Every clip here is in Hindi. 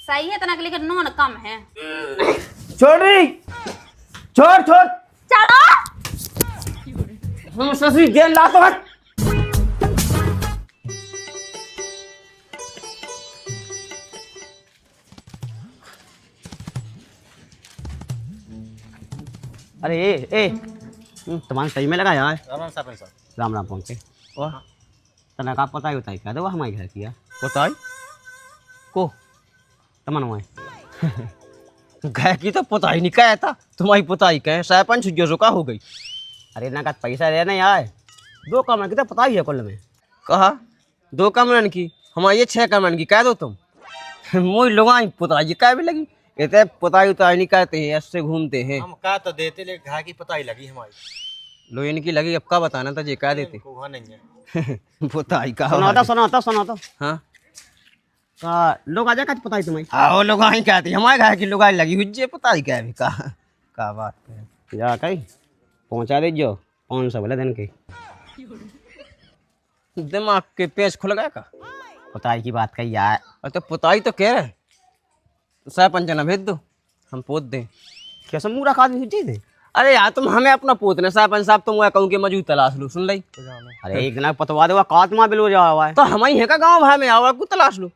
सही है तना के लेकिन नून कम है। छोड़ रही, छोड़ छोड़ चलो हम ससुरी गेंद ला तो हट। अरे ए तुम्हारे सही में लगा यार। राम राम सरपंच साहब। राम राम पहुँचे और तना का पता ही होता है क्या दो हमारे घर किया बताई को तमन घर की तो पता ही नहीं क्या था, तुम्हारी पता ही क्या सरपंच जो रुका हो गई। अरे ना का पैसा रहना यार, 2 कमरे की तो पता ही है कुल में। कहा 2 कमरन की, हमारी ये 6 कमरन की कह दो तुम। मुझे लोग पता ही क्या भी लगी, इतने पता ही उतार नहीं करते हैं, ऐसे घूमते हैं। हम कहा तो देते लेकिन घर की पता ही लगी हमारी। लो इनकी लगी, अब का बताना था ये कह देते। वहाँ नहीं है। पता ही कहा सुनाता हाँ लोग आ जाए पता ही तुम्हें। आओ लोग ही कहते हमारे घर की लोग लगी हुई पता ही क्या भी का बात है। जा कहीं पहुँचा दीजिए 500 बोले दिन के। दिमाग के पेच खुल गया का पताई की बात कही यार। और तो पताई तो कह रहे तो सरपंच ना भेज दो, हम पोत दें। कैसे मुँह रखा दी थे। अरे यार तुम हमें अपना पोतने सरपंच साहब, तुम कहूँ कि मौजूद तलाश लो। सुन ली अरे एक दिन पतवा देगा कातमा बिलो जा हुआ है तो हम ही है का गाँव भाई में आवा को तलाश लो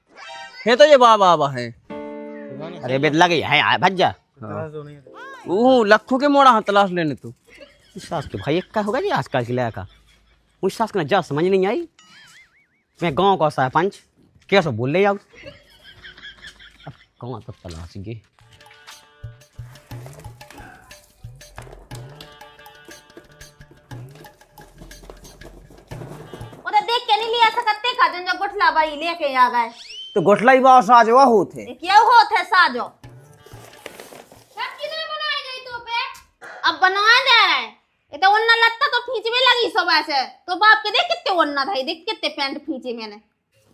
है तो ये बाबा है। अरे बेदला गई है भज जा। लखों के मोड़ा हाँ तलाश लेने तो सास के भाई एक का होगा जी आजकल के लड़का। मुझ सास का जा समझ नहीं आई, मैं गांव का सरपंच कैसे बोल रहे अब कौन तब तलाशेंगे। उधर देख के नहीं लिया सकते का जन जो गुठला भाई लेके आ गए तो गोठला ही बात साजवा होते क्या होते साजो सब किधर बनाई गई तो पे अब बनवा दे रहे। ये तो वन्ना लगता तो खींच में लगी सब ऐसे तो बाप के देख कितने वन्ना था, देख कितने पैंट खींचे मैंने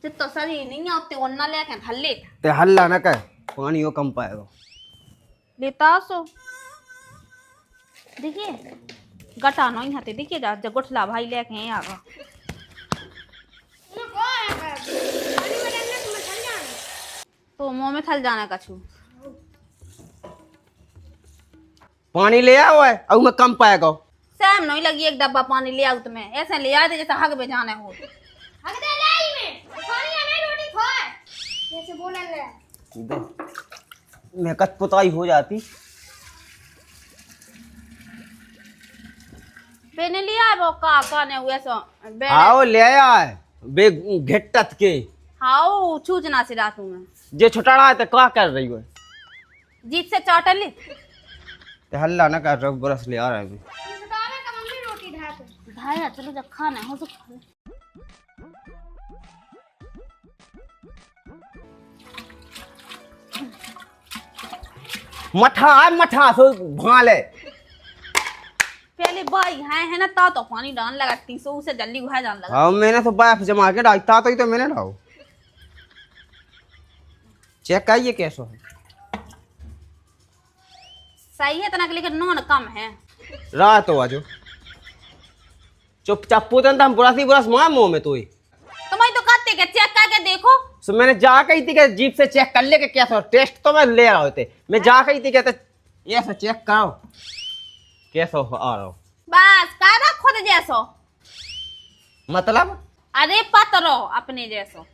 तो सही नहीं है उतने वन्ना लेके हल्ले ते हल्ला ना कह पानी वो कम पाएगा लेता सो देखिए गटा नहीं हाथे देखिए जा गुठला भाई लेके आ गया तो मुंह में थल जाने का छू पानी ले आओ है अब मैं कम पाएगा। सैम नहीं लगी एक डब्बा पानी ले आओ तुम्हें ऐसे ले आए थे जैसे हग में जाने हो। हग दे लाई में खानी आने रोटी खाए कैसे बोले ले मैं कत पुताई हो जाती बेने लिया है वो का ने हुए सो आओ ले आया है बे घिट्टत के हाओ छूचना से रातू में जे छोटाड़ा है तो क्या कर रही हो जीत से चाटल ले ते हल्ला ना कर रहा बरस ले आ रहा है अभी। भाया चलो जब खाना हो तो खा ले। मठा सो भाले पहले भाई है ना ता तो पानी डाल लगा 300 उसे जल्दी गुहा जान लगा। हाँ मैंने तो बाफ जमा के डालता तो ही तो मैंने डालो चेक आइए कैसा है सही है तना के लेकिन नून कम है। रात हो आजो चुपचाप पोतन हम बुरास मार मुंह में तो ही तुम तो कहते के चेक करके देखो सो मैंने जा कही थी कि जीप से चेक कर ले के कैसा टेस्ट तो मैं ले रहा होते मैं जा कही थी कहते ये ऐसा चेक करो कैसा आ रहा हो बस कादा खुद जैसो मतलब अरे पतरो अपने जैसो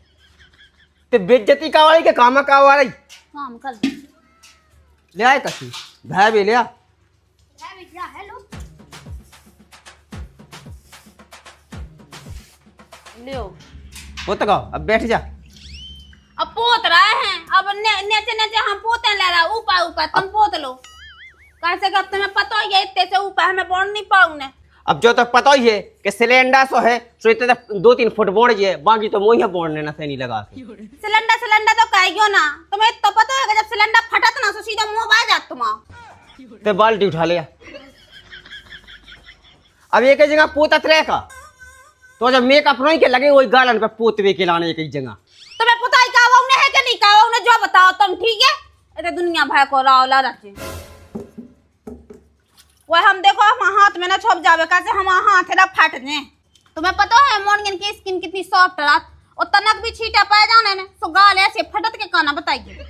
ते बेइज्जती का वाली के काम का वाली काम कर ले आए कसी भाई भी ले आ हेलो लियो वो तो कहो अब बैठ जा अब पोत रहे हैं अब नीचे नीचे हम पोते ले रहा ऊपर ऊपर तुम पोत लो कैसे कब तुम्हें पता ही है इतने से ऊपर हमें बोल नहीं पाऊंगे। अब जो तक पता ही है कि सिलेंडर सो है सो इतने तक 2-3 फुट बोड़ जे बाकी तो मुँह बोड़ने ना से नहीं लगा के सिलेंडर तो कहियो ना तुम्हें तो पता है कि जब सिलेंडर फटत ना तो सीधा मुंह बह जात तुम ते बाल्टी उठा लिया अब एक जगह पोतत रहे का तो जब मेकअप नहीं के लगे वही गालन पे पोतवे के लाने एक ही जगह तुम्हें पता ही का उन्हें है कि नहीं का उन्हें जो बताओ तुम ठीक है इतने दुनिया भर को रावला रखे वो हम देखो हम हाथ में ना छुप जावे कैसे हम हाथ ना फट जाए। तुम्हें पता है मोर्गन की स्किन कितनी सॉफ्ट रात और तनक भी छीटा पाए जाने ने सो गाल ऐसे फटत के काना बताइए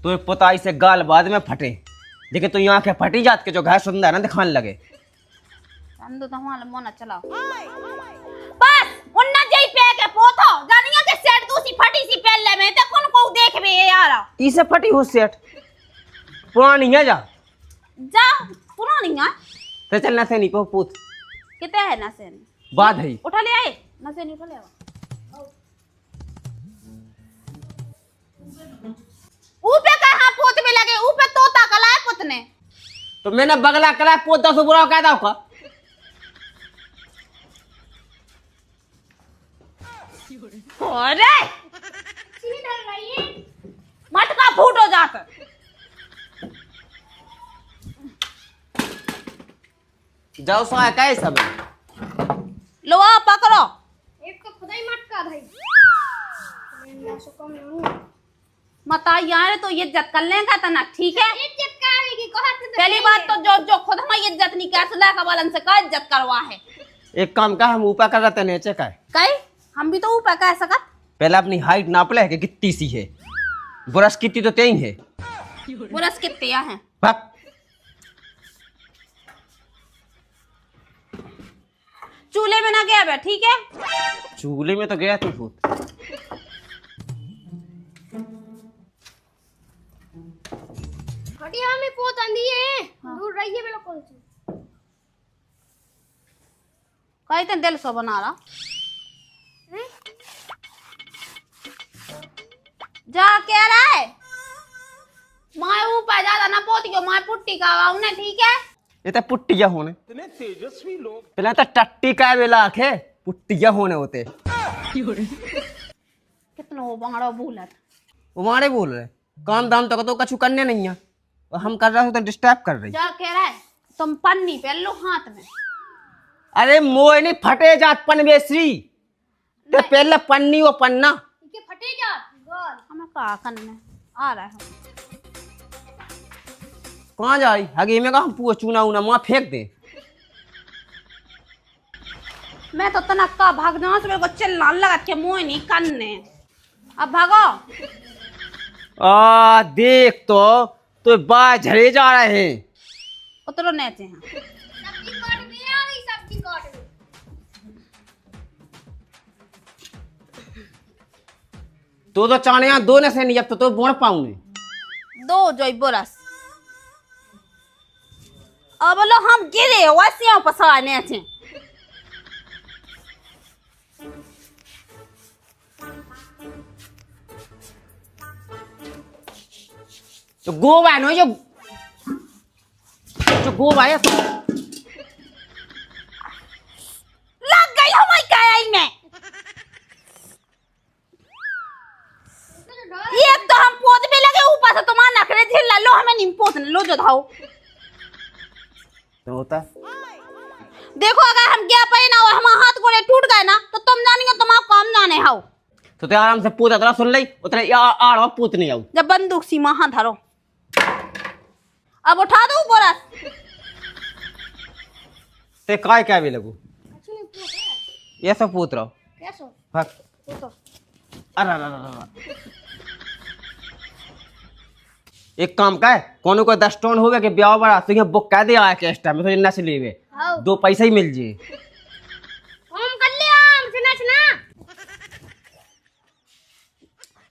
तो पुताई से गाल बाद में फटे, देखे तो यहाँ के फटी जात के जो घर सुंदर ना दिखाने लगे। चंदू तो हमारा मोना चलाओ बस उन्ना जई पे के पोथो जानिया के सेट दूसरी फटी सी पहले में ते कौन को देख बे यार तीसे फटी हो सेठ पुरानी है जा पुरानी है तो चलना से नहीं को पूत किते है ना से बात है उठा ले आए ना से नहीं उठा ले आओ ऊपे कहां पोत में लगे ऊपे तोता कलाए पुतने तो मैंने बगला कला पोत 10 बुरा कहता होगा। अरे मटका फूट हो जाता जाओ सो है सब लो आ पकड़ो एक तो खुदाई मटका भाई मता यार तो इज्जत कर लेगा तना ठीक है इज्जत कावेगी कहत तो पहली बात तो जो खुद हम इज्जत नहीं कर सुला का बालन से का इज्जत करवा है एक काम का हम ऊपर कर रहते नीचे का कई हम भी तो ऊपर कह सकत पहले अपनी हाइट नाप ले कि कितनी सी है बुरस कितनी तो तेई है बुरस कितने हैं भाग चूल्हे में ना गया बे ठीक है चूल्हे में तो गया तू भूत हटिया में पोत आंदी है दूर रहिए बिल्कुल से कई तो दिल सो बना रहा जा कह रहा है माय ऊपर ज्यादा ना पोतियो माय पुट्टी का उन्हें ठीक है ये तो पुट्टिया होने इतने तेजस्वी लोग पहले तो टट्टी का वेला आखे पुट्टिया होने होते कितना वो बंगड़ा भूलत वो मारे बोल रहे काम दाम तो कछु करने नहीं है और हम कर रहे हो तो डिस्टर्ब कर रही। जा कह रहा है तुम पन्नी पहन लो हाथ में अरे मोय नहीं फटे जात पन बेसरी तो पहले पन्नी वो पन्ना के फटे जा गोल हमें कहा करने आ रहा है कहाँ जा रही आगे में कहा हम पूरा चूना उना वहां फेंक दे मैं तो तनक्का भाग जाऊं से मेरे को चिल्लाने लगा के मुंह नहीं करने अब भागो देख तो बाय झड़े जा रहे हैं उतरो नीचे हैं सब्जी काट में आ गई सब्जी काट में तो चाने यहाँ दो ने से नहीं जब तो बोड़ पाऊंगे दो जोई बोरस अब लो हम गिरे वैसे पसाने थे तो गोवा है ना जो गोवा है लग गई हमारी कढ़ाई में एक तो हम पोत में लगे ऊपर से तुम्हारा नखरे झिल्ला लो हमें नहीं पोतने लो जो धाओ तो होता देखो अगर हम गया पे ना और हमारा हाथ गोड़े टूट गए ना तो तुम जानेंगे तुम्हारा काम जाने हाओ तो ते आराम से पूत अतरा सुन ली उतरे आड़ पूत नहीं आऊ जब बंदूक सी वहां धरो अब उठा दो बोरा ते काय क्या भी लगू ये सब पूत रहो कैसो भाग पोतो अरे एक काम का है कोनो को 10 टोन हो गया कि ब्याह बड़ा तो ये बुक कह दे आया के टाइम में तो इन्ना से लेवे हां 2 पैसा ही मिल जे हम कर ले आम सुना सुना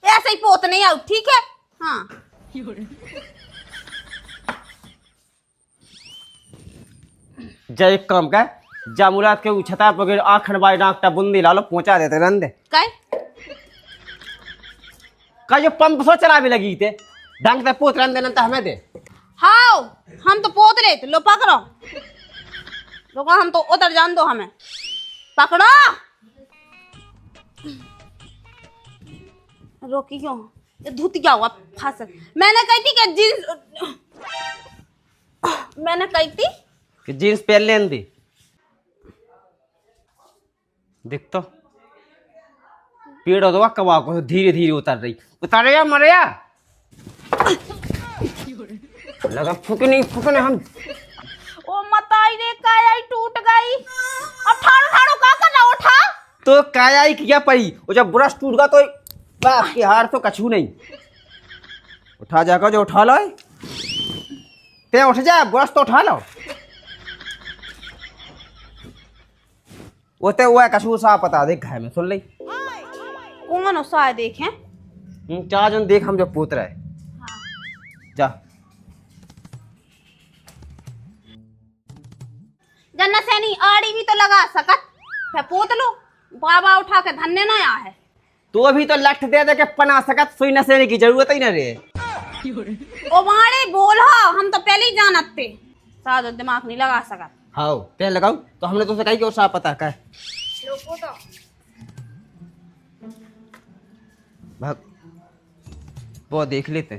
ऐसे ही पोत नहीं आओ ठीक है हाँ जा एक काम का जा मुराद के छता पकड़ आखन बाई डाकटा बुंदी लालो पहुंचा देते रंदे काय का जो पंप सो चला भी लगी थे ढंग से पोत रंदे न हमें दे हाओ हम तो पोत रहे थे लो पकड़ो लोगों हम तो उधर जान दो हमें पकड़ो रोकी क्यों ये धुत क्या हुआ फांस मैंने कही थी कि जींस मैंने कही थी कि जींस पहन लेन दी देख तो पेड़ हो कबा को धीरे धीरे उतर रही उतर या मरिया लगा फुकने हम ओ मताई रे काया टूट गई अब ठाड़ो ठाड़ो का करना उठा तो काया ही किया पड़ी वो जब ब्रश टूट गया तो बाप की हार तो कछू नहीं उठा जाकर जो उठा लो ते उठ जा ब्रश तो उठा लो वो ते वो कसूर सा पता देख है मैं सुन ली कौन हो साय देखें? चार जन देख हम जो पूत रहे जा जन्ना सैनी आड़ी भी तो लगा सकत है पोत लो बाबा उठा के धन्ने ना आ है तो अभी तो लठ दे दे के पना सकत सुई न सेने की जरूरत ही न रे ओ मारे बोल हम तो पहले ही जानत थे सादो दिमाग नहीं लगा सकत हाँ ते लगाऊ तो हमने तुमसे कही क्यों सा पता का लो पोता भाग वो देख लेते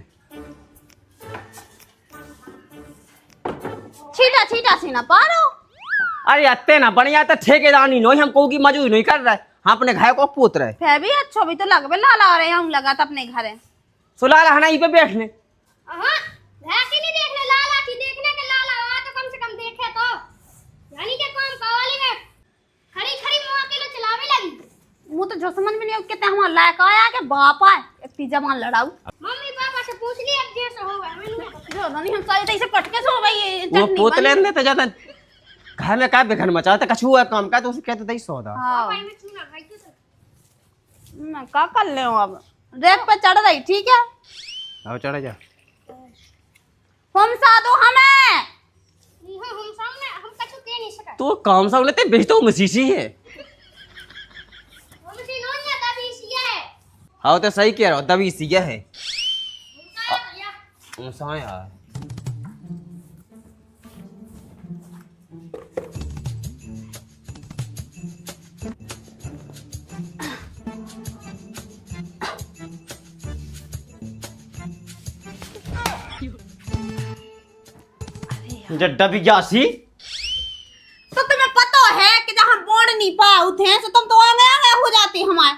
छीटा छीटा सी ना पारो अरे अत्ते ना बढ़िया तो ठेकेदार नहीं हम को की मजदूरी नहीं कर रहा है हम अपने घर को पूत रहे फिर भी अच्छो भी तो लग बे लाला रहे हम लगा तो अपने घर है सुला रहना ही पे बैठने हाँ भैंसी नहीं देखने लाला की देखने के लाला वहाँ तो कम से कम देखे तो यानी के काम कवाली में खरी खरी मुआ के लिए चलावे लगी मुँह तो जो समझ में नहीं हो कितने हमारा लायक आया के बाप आए इतनी जबान लड़ाऊ मम्मी पापा से पूछ लिया अब जैसे हो गया मैंने जो नहीं हम सारे ऐसे कटके सो भाई ये वो चटनी पूत बनी। लेने तो जाता घर में का बेखन मचाता कछु हुआ काम का तो उसे कहते दई सौदा हाँ पापा में चूना भाई तो मैं क्या कर ले अब रेत पे चढ़ रही ठीक है आओ चढ़ा जा हम साधो हमें हम सामने हम कछु कह नहीं सका तो काम सब लेते बेचतो मसीसी है हम से नोन या तभी सिया है हाँ तो सही कह रहा हो तभी सीया है उनका भैया सा यार जड्डा भी जासी तो तुम्हें पता है कि जहाँ बोर्ड नहीं पाए थे तो तुम तो आगे आगे हो जाती हमारे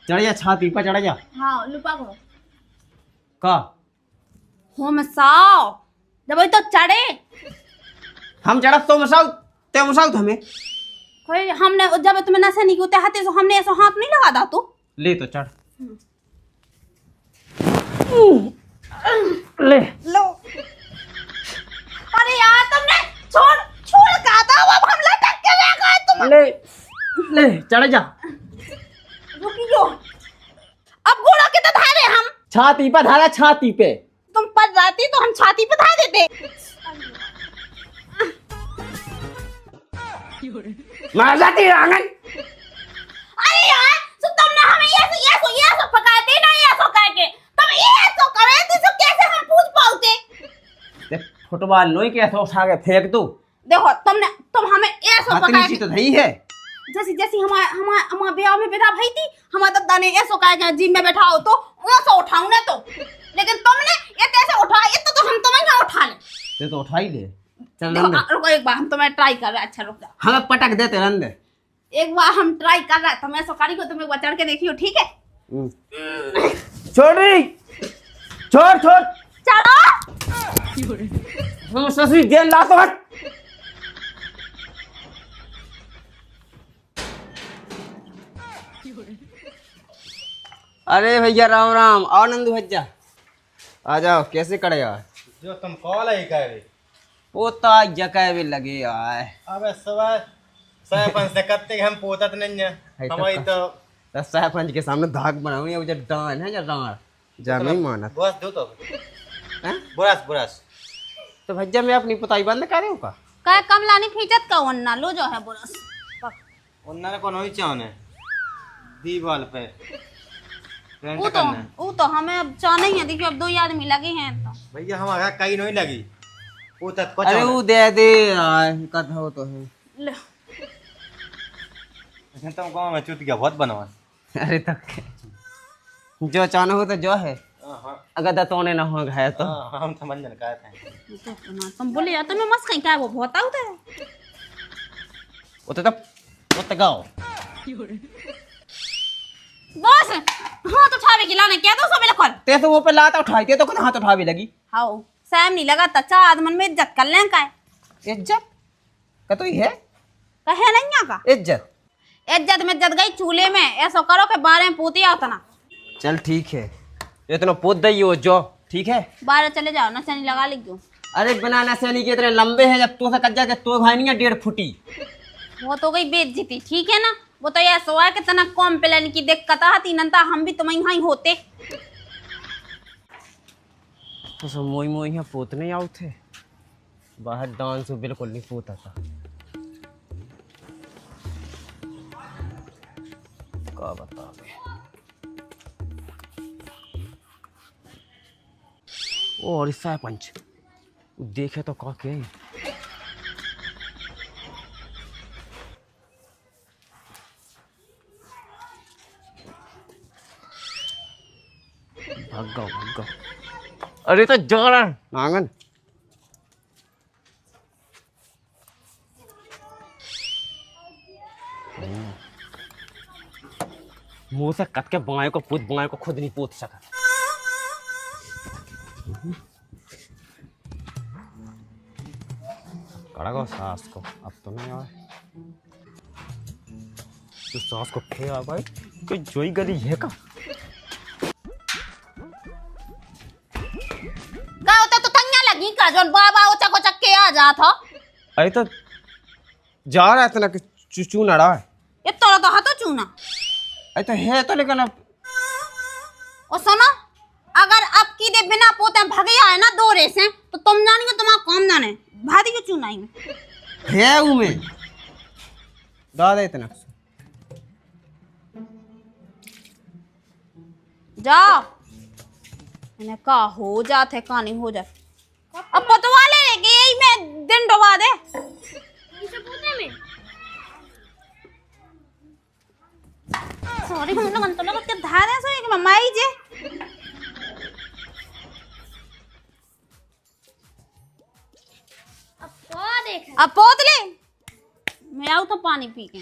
चढ़ जा छाती पर चढ़ जा हाँ लुपा करो का हम साओ जब वही तो चढ़े हम चढ़ा तो मसाउ ते मसाउ हमें कोई हमने जब तुम्हें नशा नहीं होते हाथे तो हमने ऐसा हाथ नहीं लगा दा तो ले तो चढ़ ले लो अरे यार तुमने छोड़ छोड़ कहा था अब हम लटक के रह गए तुम ले ले चढ़ जा रुकियो अब घोड़ा के तो धारे हम छाती पर धारा छाती पे तुम पर जाती तो हम छाती पे धा देते मार जाती आंगन अरे यार तो तुमने हमें ये सो पकाते ना ये सो कह के तुम ये सो करे तो कैसे हम पूछ पाते फुटबॉल नोई कैसे उठा के फेंक दू देखो तुम हमें ये सो हाथनी पकाए सी तो नहीं है जैसी जैसी हमारे ब्याह में बैठा भाई थी हमारे दादा ने ऐसो कहा कि जिम में बैठा हो तो ऐसा उठाऊं ना तो लेकिन तुमने ये कैसे उठा ये तो हम तुम्हें ना उठा ले ते तो उठा ही ले चल देखो, रन दे रुको एक बार हम तुम्हें ट्राई कर रहे हैं अच्छा रुक जाओ हमें पटक देते रन दे एक बार हम ट्राई कर रहे हैं तुम ऐसा करी को तुम एक बार चढ़ के देखियो ठीक है छोड़ रही छोड़ छोड़ चढ़ो हम ससुरी देन ला तो हट अरे भैया राम राम आओ नंदू भैया आ जाओ कैसे करे यार जो तुम कॉल है कह रहे पोता जगह भी लगे यार अबे सवाल सरपंच से कत्ते हम पोतत नहीं है हमारी तो सरपंच के सामने धाक बनाऊंगी वो जो डान है जो डान जा नहीं माना बस दो तो हैं? बुरास बुरास तो भैया मैं अपनी पुताई बंद करे का का कमला नहीं खींचत का वन्ना लो जो है बुरस उन्होंने को नहीं चाहने दीवाल पे पेंट वो करना है। तो हमें अब चाहना ही है देखियो अब 2 आदमी लगे हैं तो भैया हमारा कहीं नहीं लगी पोतत को अरे चाहने। वो दे दे यार कथा हो तो है ले लेकिन तुम गाँव में चुतिया बहुत बनवा अरे तक जो चाहना हो तो जो है हाँ अगर दतोने ना हो गए तो हाँ हम समझ नहीं कहते हैं तुम बोले यार तुम्हें मस्त कहीं क्या वो बहुत आउट है वो तो गाओ बस हाथ उठावे की लाने क्या तो सब मेरे कर ते तो वो पे लाता उठाई ते तो कहाँ हाथ उठावी लगी हाओ सैम नहीं लगा तच्चा आदमन में इज्जत कर लें का इज्जत का तो ही है कहे नहीं का इज्जत इज्जत में इज्जत गई चूल्हे में ऐसा करो के बारे में पूती आता ना चल ठीक है इतना पोत दई हो जो ठीक है। बाहर चले जाओ ना, सनी लगा लीजिए। अरे बनाना सैनी के इतने लंबे हैं, जब तो से कज्जा के तो भाई नहीं है 1.5 फुटी। वो तो गई बेइज्जती, ठीक है ना। वो तो यह सोआ कि तना कॉम प्लान की दिक्कत आती नंता हम भी तुम्हें यहाँ ही होते। तो सब मोई मोई यहाँ पोत नहीं आउ थे, बाहर डांस बिल्कुल नहीं पोता था। का बता और इस पंच देखे तो का के भाग गो। अरे तो जा रहा है नांगन। मुंह से कट के बाएं को पूछ, बाएं को खुद नहीं पूछ सका। कड़ा सास को अब तो नहीं आए तो सास को फे आ भाई कोई जोई गली है का। तो तंगा लगी का जोन बाबा ओ चको चक्के आ जा था। अरे तो जा रहा है इतना कि चू नड़ा है। ये तो हाथों चूना। अरे तो है तो लेकिन अब और सुनो, अगर अब की दे बिना पोते भगे आए ना दो रेसे तो तुम जानेंगे तुम्हारा काम जाने भादी के चुनाई में है ऊ में दादा इतना जाओ। मैंने कहा हो जाते कहानी हो जाए। अब पतवा ले लेके यही में दिन डुबा दे। इसे पूछे में सॉरी हम लोग अंतर लोग के धारे सो एक मम्माई जे अब तो देख अब पोत ले। मैं आऊ तो पानी पी के।